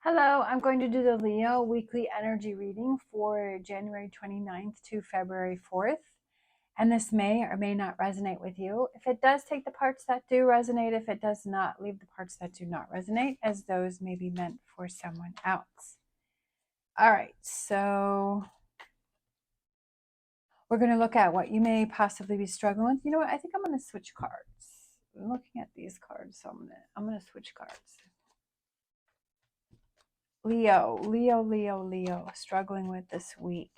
Hello, I'm going to do the Leo weekly energy reading for January 29th to February 4th. And this may or may not resonate with you. If it does, take the parts that do resonate. If it does not, leave the parts that do not resonate, as those may be meant for someone else. All right, so we're going to look at what you may possibly be struggling with. You know what? I think I'm going to switch cards. I'm looking at these cards, so I'm going to switch cards. Leo, struggling with this week.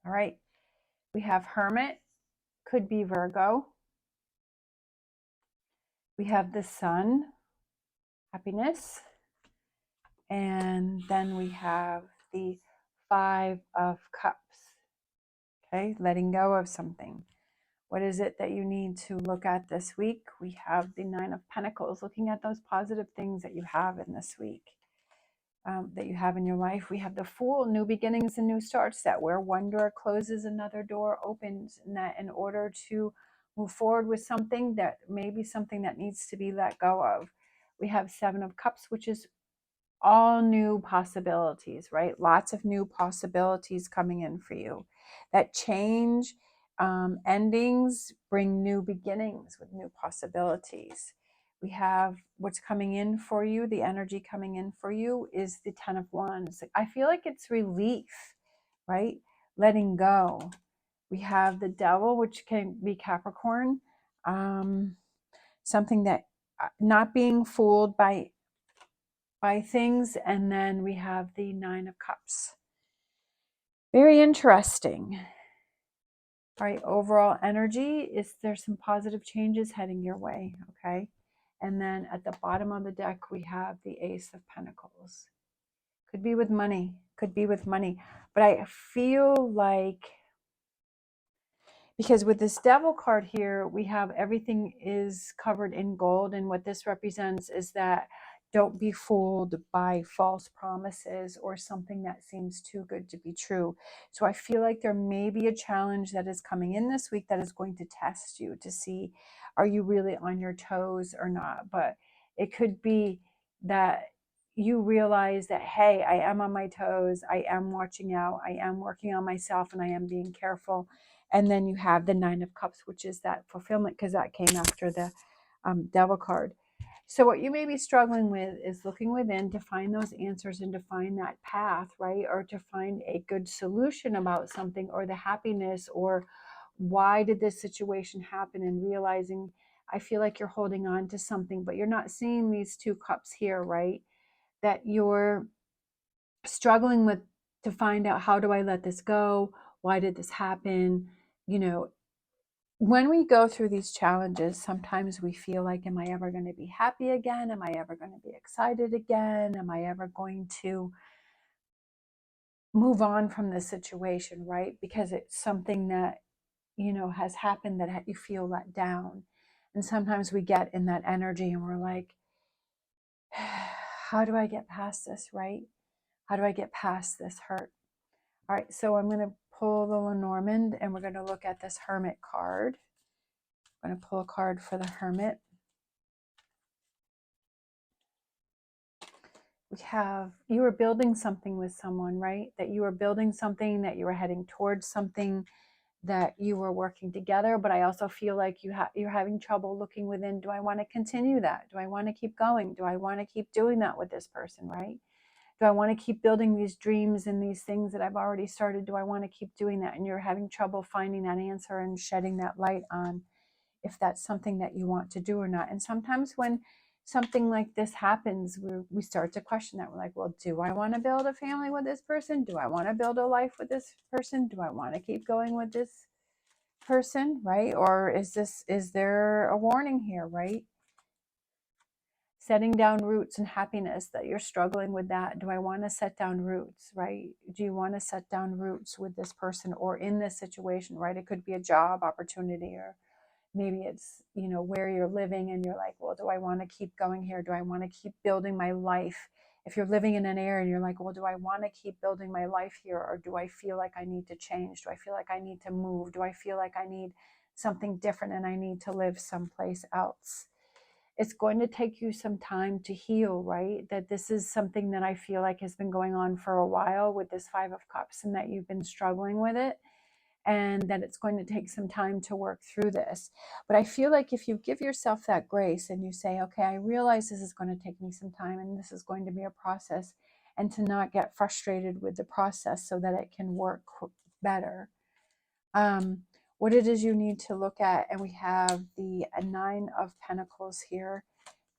All right, we have Hermit, could be Virgo. We have the Sun, happiness. And then we have the Five of Cups, okay, letting go of something. What is it that you need to look at this week? We have the Nine of Pentacles, looking at those positive things that you have in this week. That you have in your life. We have the Fool, new beginnings and new starts, that where one door closes, another door opens, and that in order to move forward with something, that may be something that needs to be let go of. We have Seven of Cups, which is all new possibilities, right? Lots of new possibilities coming in for you. That change, endings bring new beginnings with new possibilities. We have what's coming in for you, the energy coming in for you is the Ten of Wands. I feel like it's relief, right? Letting go. We have the Devil, which can be Capricorn. Something that not being fooled by things. And then we have the Nine of Cups. Very interesting. All right, overall energy is there's some positive changes heading your way, okay? And then at the bottom of the deck, we have the Ace of Pentacles. Could be with money, But I feel like, because with this Devil card here, we have everything is covered in gold. And what this represents is that don't be fooled by false promises or something that seems too good to be true. So I feel like there may be a challenge that is coming in this week that is going to test you to see, are you really on your toes or not? But it could be that you realize that, hey, I am on my toes. I am watching out. I am working on myself, and I am being careful. And then you have the Nine of Cups, which is that fulfillment, because that came after the Devil card. So what you may be struggling with is looking within to find those answers and to find that path, right? Or to find a good solution about something, or the happiness, or why did this situation happen, and realizing, I feel like you're holding on to something, but you're not seeing these two cups here, right? That you're struggling with, to find out, how do I let this go? Why did this happen? You know, when we go through these challenges, sometimes we feel like, am I ever going to be happy again? Am I ever going to be excited again? Am I ever going to move on from this situation, right? Because it's something that, has happened that you feel let down. And sometimes we get in that energy and we're like, how do I get past this, right? How do I get past this hurt? All right, so I'm going to pull the Lenormand, and we're going to look at this Hermit card. I'm going to pull a card for the Hermit. We have, you are building something with someone, right? That you are building something, that you are heading towards something, that you were working together. But I also feel like you're having trouble looking within. Do I want to continue that? Do I want to keep going? Do I want to keep doing that with this person, right? Do I want to keep building these dreams and these things that I've already started? Do I want to keep doing that? And you're having trouble finding that answer and shedding that light on if that's something that you want to do or not. And sometimes when something like this happens, we start to question that. We're like, well, do I want to build a family with this person? Do I want to build a life with this person? Do I want to keep going with this person, right? Or is there a warning here, right? Setting down roots and happiness, that you're struggling with that. Do I want to set down roots, right? Do you want to set down roots with this person or in this situation, right? It could be a job opportunity, or maybe it's, where you're living and you're like, well, do I want to keep going here? Do I want to keep building my life? If you're living in an area and you're like, well, do I want to keep building my life here? Or do I feel like I need to change? Do I feel like I need to move? Do I feel like I need something different and I need to live someplace else? it's going to take you some time to heal, right? That this is something that I feel like has been going on for a while with this Five of Cups, and that you've been struggling with it, and that it's going to take some time to work through this. But I feel like if you give yourself that grace and you say, okay, I realize this is going to take me some time and this is going to be a process, and to not get frustrated with the process so that it can work better. What it is you need to look at, and we have the Nine of Pentacles here.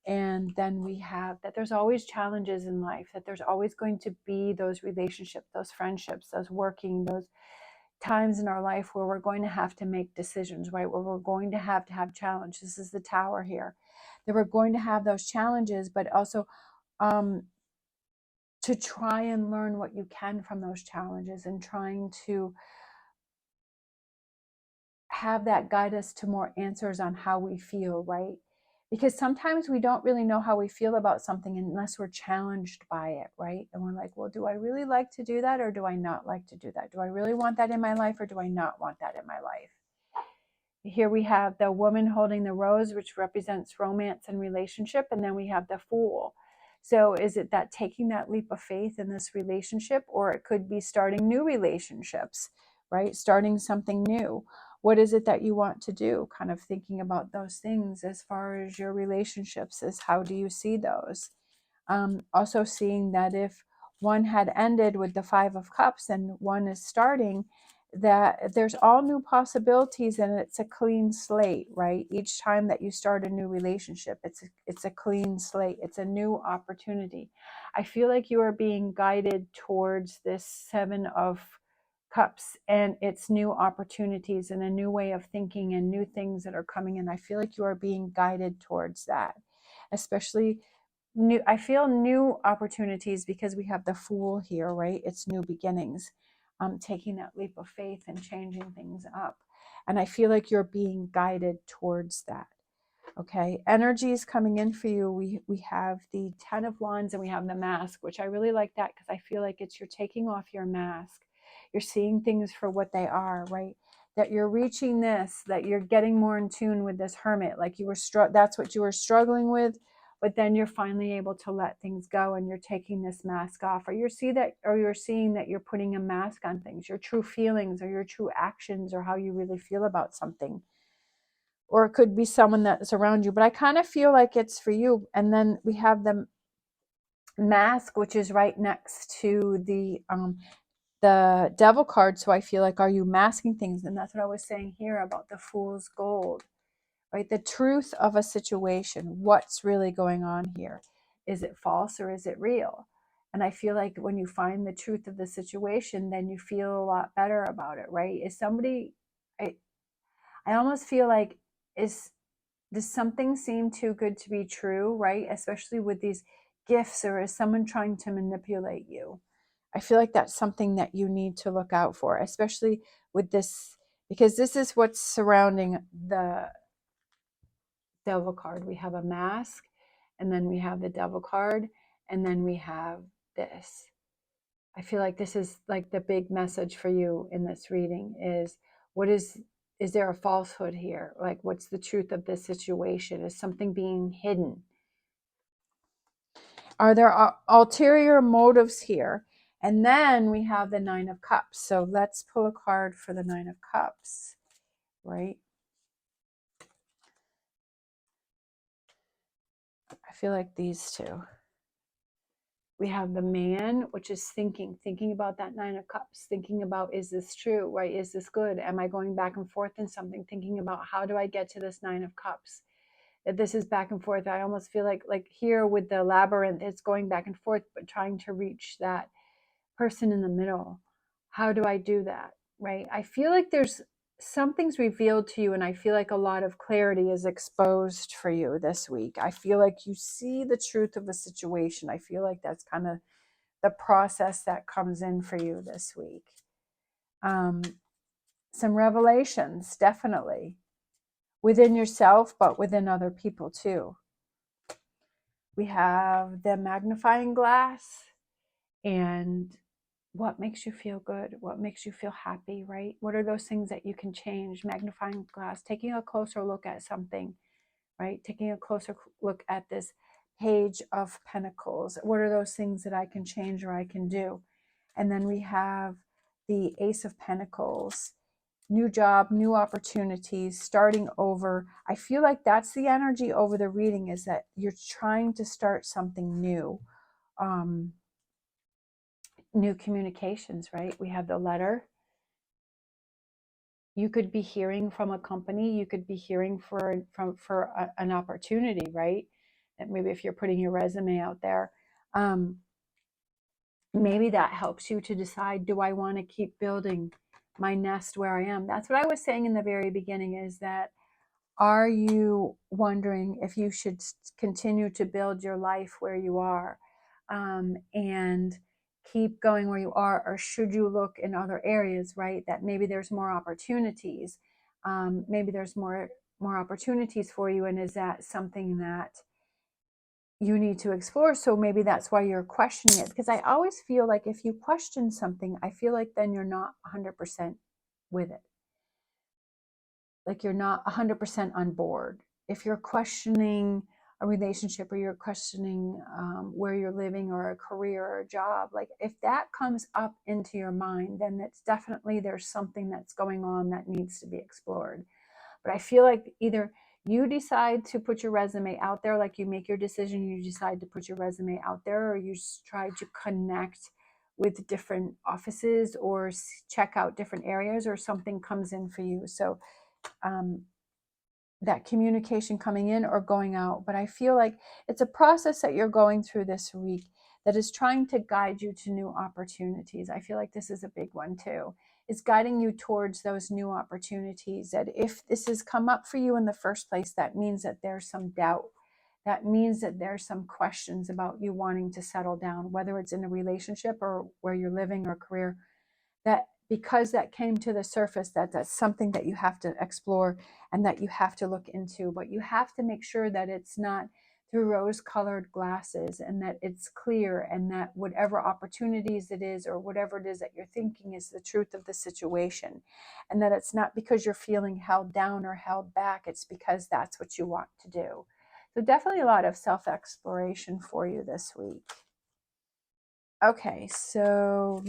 And then we have that there's always challenges in life, that there's always going to be those relationships, those friendships, those times in our life where we're going to have to make decisions, right? Where we're going to have challenge. This is the Tower here. That we're going to have those challenges, but also to try and learn what you can from those challenges, and trying to have that guide us to more answers on how we feel, right? Because sometimes we don't really know how we feel about something unless we're challenged by it, right? And we're like, well, do I really like to do that, or do I not like to do that? Do I really want that in my life, or do I not want that in my life? Here we have the woman holding the rose, which represents romance and relationship. And then we have the Fool. So is it that taking that leap of faith in this relationship, or it could be starting new relationships, right? Starting something new. What is it that you want to do? Kind of thinking about those things as far as your relationships, is how do you see those? Also seeing that if one had ended with the Five of Cups and one is starting, that there's all new possibilities, and it's a clean slate, right? Each time that you start a new relationship, it's a clean slate. It's a new opportunity. I feel like you are being guided towards this Seven of Cups, and it's new opportunities and a new way of thinking and new things that are coming in. I feel like you are being guided towards that, especially new. I feel new opportunities because we have the Fool here, right? It's new beginnings, taking that leap of faith and changing things up. And I feel like you're being guided towards that. Okay, energy is coming in for you. We have the Ten of Wands, and we have the Mask, which I really like that, because I feel like it's you're taking off your mask. You're seeing things for what they are, right? That you're reaching this, that you're getting more in tune with this Hermit. Like you were that's what you were struggling with, but then you're finally able to let things go, and you're taking this mask off, or you're seeing that you're putting a mask on things, your true feelings or your true actions, or how you really feel about something. Or it could be someone that's around you, but I kind of feel like it's for you. And then we have the Mask, which is right next to the Devil card. So I feel like, are you masking things? And that's what I was saying here about the Fool's Gold, right? The truth of a situation. What's really going on here? Is it false or is it real? And I feel like when you find the truth of the situation, then you feel a lot better about it, right? Is somebody, I almost feel like, does something seem too good to be true, right? Especially with these gifts, or is someone trying to manipulate you? I feel like that's something that you need to look out for, especially with this, because this is what's surrounding the Devil card. We have a Mask, and then we have the Devil card, and then we have this. I feel like this is like the big message for you in this reading is, what is there a falsehood here? Like, what's the truth of this situation? Is something being hidden? Are there ulterior motives here? And then we have the Nine of Cups. So let's pull a card for the Nine of Cups, right? I feel like these two. We have the Man, which is thinking about that Nine of Cups, thinking about, is this true, right? Is this good? Am I going back and forth in something? Thinking about, how do I get to this Nine of Cups? That this is back and forth. I almost feel like here with the Labyrinth, it's going back and forth, but trying to reach that person in the middle. How do I do that, right? I feel like there's something's revealed to you, and I feel like a lot of clarity is exposed for you this week. I feel like you see the truth of a situation. I feel like that's kind of the process that comes in for you this week. Some revelations, definitely, within yourself, but within other people too. We have the magnifying glass, and what makes you feel good, what makes you feel happy, right? What are those things that you can change? Magnifying glass, taking a closer look at something, right? Taking a closer look at this Page of Pentacles. What are those things that I can change or I can do? And then we have the Ace of Pentacles. New job, new opportunities, starting over. I feel like that's the energy over the reading, is that you're trying to start something new. New communications, right? We have the letter. You could be hearing from a company. You could be hearing an opportunity, right? And maybe if you're putting your resume out there, maybe that helps you to decide, do I want to keep building my nest where I am? That's what I was saying in the very beginning, is that, are you wondering if you should continue to build your life where you are, and keep going where you are, or should you look in other areas, right? That maybe there's more opportunities. Maybe there's more opportunities for you, and is that something that you need to explore? So maybe that's why you're questioning it, because I always feel like if you question something, I feel like then you're not 100% with it. Like you're not 100% on board. If you're questioning a relationship, or you're questioning where you're living, or a career, or a job, like if that comes up into your mind, then it's definitely, there's something that's going on that needs to be explored. But I feel like either you decide to put your resume out there, like you make your decision, you decide to put your resume out there, or you try to connect with different offices, or check out different areas, or something comes in for you. So that communication coming in or going out. But I feel like it's a process that you're going through this week that is trying to guide you to new opportunities. I feel like this is a big one too. It's guiding you towards those new opportunities. That if this has come up for you in the first place, that means that there's some doubt. That means that there's some questions about you wanting to settle down, whether it's in a relationship or where you're living or career. That because that came to the surface, that's something that you have to explore and that you have to look into. But you have to make sure that it's not through rose-colored glasses, and that it's clear, and that whatever opportunities it is, or whatever it is that you're thinking, is the truth of the situation, and that it's not because you're feeling held down or held back. It's because that's what you want to do. So definitely a lot of self-exploration for you this week. Okay, so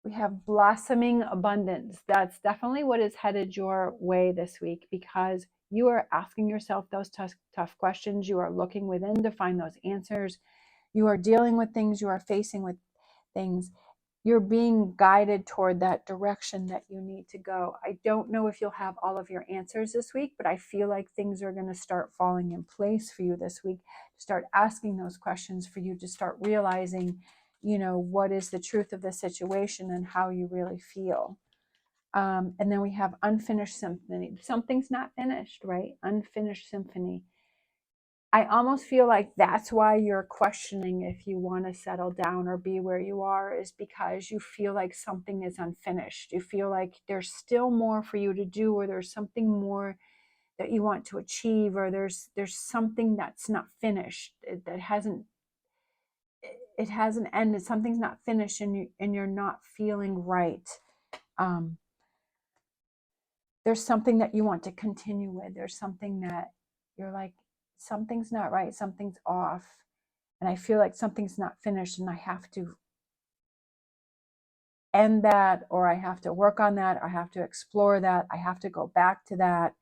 we have blossoming abundance. That's definitely what is headed your way this week, because you are asking yourself those tough questions. You are looking within to find those answers. You are dealing with things. You are facing with things. You're being guided toward that direction that you need to go. I don't know if you'll have all of your answers this week, but I feel like things are going to start falling in place for you this week. Start asking those questions, for you to start realizing, what is the truth of the situation and how you really feel. And then we have unfinished symphony. Something's not finished, right? Unfinished symphony. I almost feel like that's why you're questioning if you want to settle down or be where you are, is because you feel like something is unfinished. You feel like there's still more for you to do, or there's something more that you want to achieve, or there's something that's not finished, that hasn't ended. Something's not finished, and you're not feeling right. There's something that you want to continue with. There's something that you're like, something's not right, something's off, and I feel like something's not finished, and I have to end that, or I have to work on that, or I have to explore that, I have to go back to that,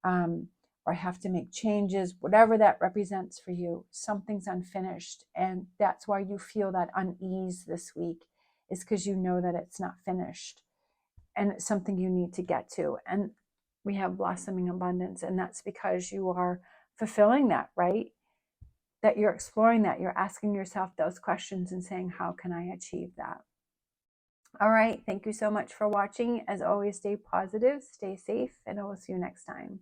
or I have to make changes, whatever that represents for you. Something's unfinished, and that's why you feel that unease this week, is because you know that it's not finished, and it's something you need to get to. And we have blossoming abundance, and that's because you are fulfilling that, right? That you're exploring that, you're asking yourself those questions and saying, how can I achieve that? All right, thank you so much for watching. As always, stay positive, stay safe, and I will see you next time.